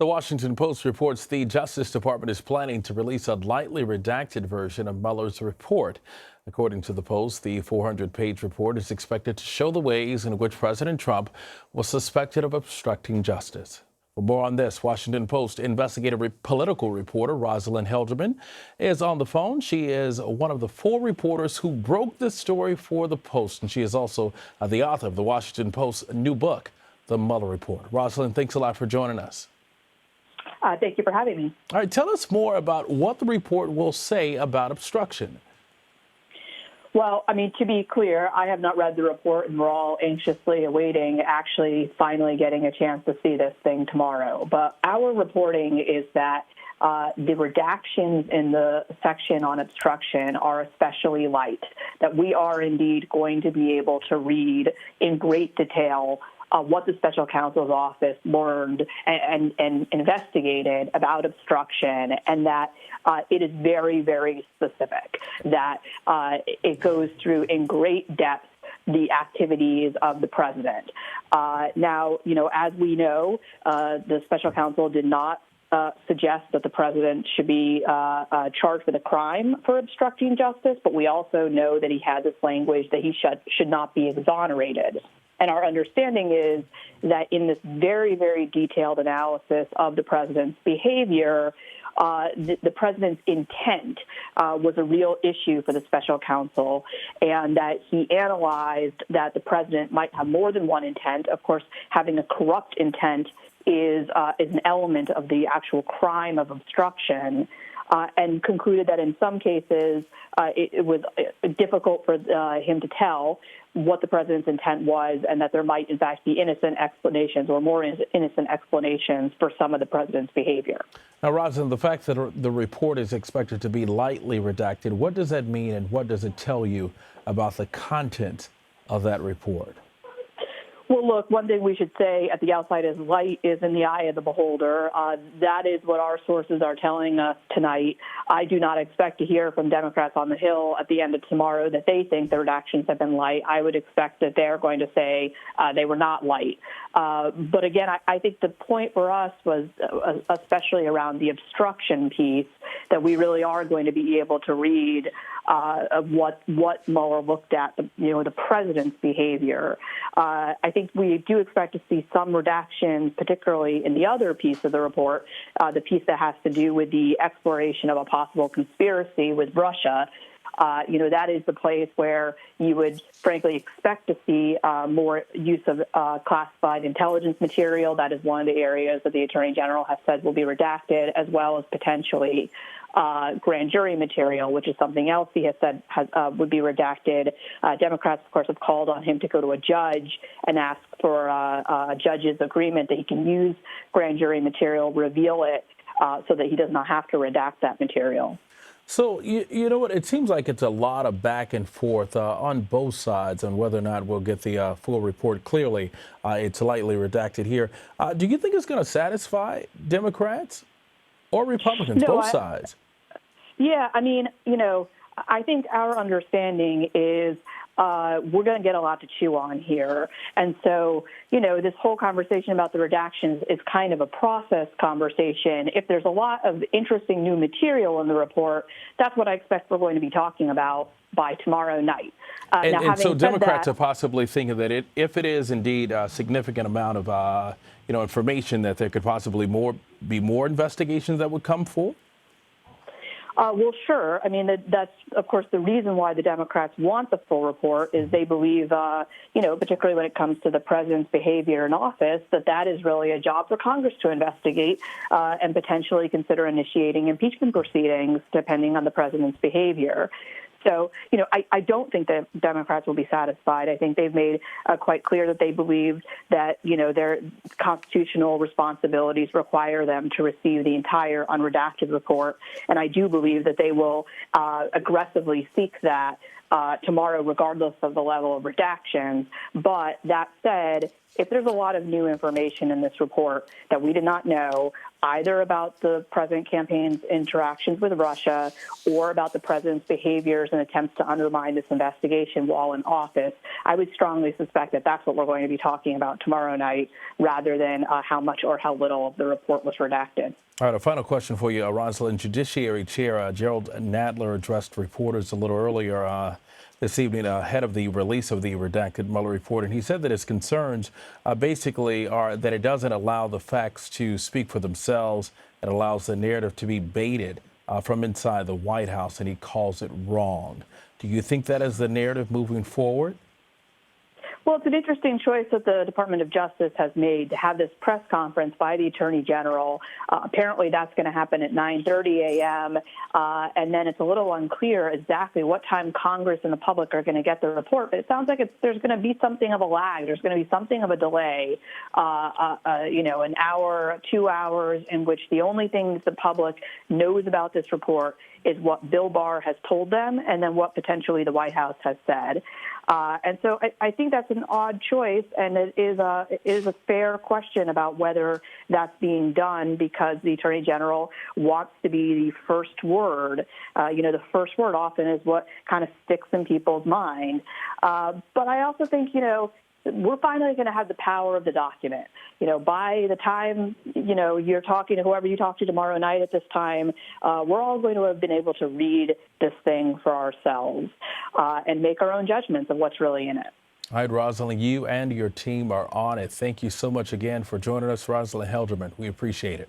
The Washington Post reports the Justice Department is planning to release a lightly redacted version of Mueller's report. According to the Post, the 400-page report is expected to show the ways in which President Trump was suspected of obstructing justice. For more on this, Washington Post investigative political reporter Rosalind Helderman is on the phone. She is one of the 4 reporters who broke this story for the Post, and she is also the author of the Washington Post's new book, The Mueller Report. Rosalind, thanks a lot for joining us. Thank you for having me. All right, tell us more about what the report will say about obstruction. Well, I mean, to be clear, I have not read the report, and we're all anxiously awaiting actually finally getting a chance to see this thing tomorrow. But our reporting is that the redactions in the section on obstruction are especially light, that we are indeed going to be able to read in great detail what the special counsel's office learned and investigated about obstruction, and that it is very, very specific, that it goes through in great depth the activities of the president. Now, as we know, the special counsel did not suggest that the president should be charged with a crime for obstructing justice, but we also know that he had this language that he should not be exonerated. And our understanding is that in this very, very detailed analysis of the president's behavior, the president's intent was a real issue for the special counsel, and that he analyzed that the president might have more than one intent. Of course, having a corrupt intent is an element of the actual crime of obstruction, and concluded that in some cases it was difficult for him to tell what the president's intent was, and that there might, in fact, be innocent explanations or more innocent explanations for some of the president's behavior. Now, Rosalind, the fact that the report is expected to be lightly redacted, what does that mean, and what does it tell you about the content of that report? Well, look, one thing we should say at the outside is light is in the eye of the beholder. That is what our sources are telling us tonight. I do not expect to hear from Democrats on the Hill at the end of tomorrow that they think the redactions have been light. I would expect that they're going to say they were not light. But again, I think the point for us was especially around the obstruction piece, that we really are going to be able to read what Mueller looked at, the president's behavior. I think we do expect to see some redactions, particularly in the other piece of the report, the piece that has to do with the exploration of a possible conspiracy with Russia. That is the place where you would frankly expect to see more use of classified intelligence material. That is one of the areas that the Attorney General has said will be redacted, as well as potentially grand jury material, which is something else he has said would be redacted. Democrats, of course, have called on him to go to a judge and ask for a judge's agreement that he can use grand jury material, reveal it, so that he does not have to redact that material. So, you know what, it seems like it's a lot of back and forth on both sides on whether or not we'll get the full report. Clearly, it's lightly redacted here. Do you think it's going to satisfy Democrats or Republicans, both sides? Yeah, I mean, I think our understanding is we're going to get a lot to chew on here. And so, this whole conversation about the redactions is kind of a process conversation. If there's a lot of interesting new material in the report, that's what I expect we're going to be talking about by tomorrow night. And so Democrats are possibly thinking that if it is indeed a significant amount of, information, that there could possibly be more investigations that would come forth? Well, sure. I mean, that's, of course, the reason why the Democrats want the full report is they believe, particularly when it comes to the president's behavior in office, that is really a job for Congress to investigate and potentially consider initiating impeachment proceedings depending on the president's behavior. So, I don't think that Democrats will be satisfied. I think they've made quite clear that they believe that, their constitutional responsibilities require them to receive the entire unredacted report. And I do believe that they will aggressively seek that tomorrow, regardless of the level of redactions. But that said, if there's a lot of new information in this report that we did not know, either about the president campaign's interactions with Russia or about the president's behaviors and attempts to undermine this investigation while in office, I would strongly suspect that that's what we're going to be talking about tomorrow night, rather than how much or how little of the report was redacted. All right, a final question for you, Rosalind. Judiciary Chair Gerald Nadler addressed reporters a little earlier this evening ahead of the release of the redacted Mueller report, and he said that his concerns basically are that it doesn't allow the facts to speak for themselves. It allows the narrative to be baited from inside the White House, and he calls it wrong. Do you think that is the narrative moving forward? Well, it's an interesting choice that the Department of Justice has made to have this press conference by the Attorney General. Apparently, that's going to happen at 9:30 a.m., and then it's a little unclear exactly what time Congress and the public are going to get the report. But it sounds like there's going to be something of a lag. There's going to be something of a delay, an hour, 2 hours, in which the only things the public knows about this report is what Bill Barr has told them and then what potentially the White House has said. And so I think that's an odd choice, and it is a fair question about whether that's being done because the Attorney General wants to be the first word. The first word often is what kind of sticks in people's mind. But I also think, we're finally going to have the power of the document. By the time, you're talking to whoever you talk to tomorrow night at this time, we're all going to have been able to read this thing for ourselves and make our own judgments of what's really in it. All right, Rosalind, you and your team are on it. Thank you so much again for joining us, Rosalind Helderman. We appreciate it.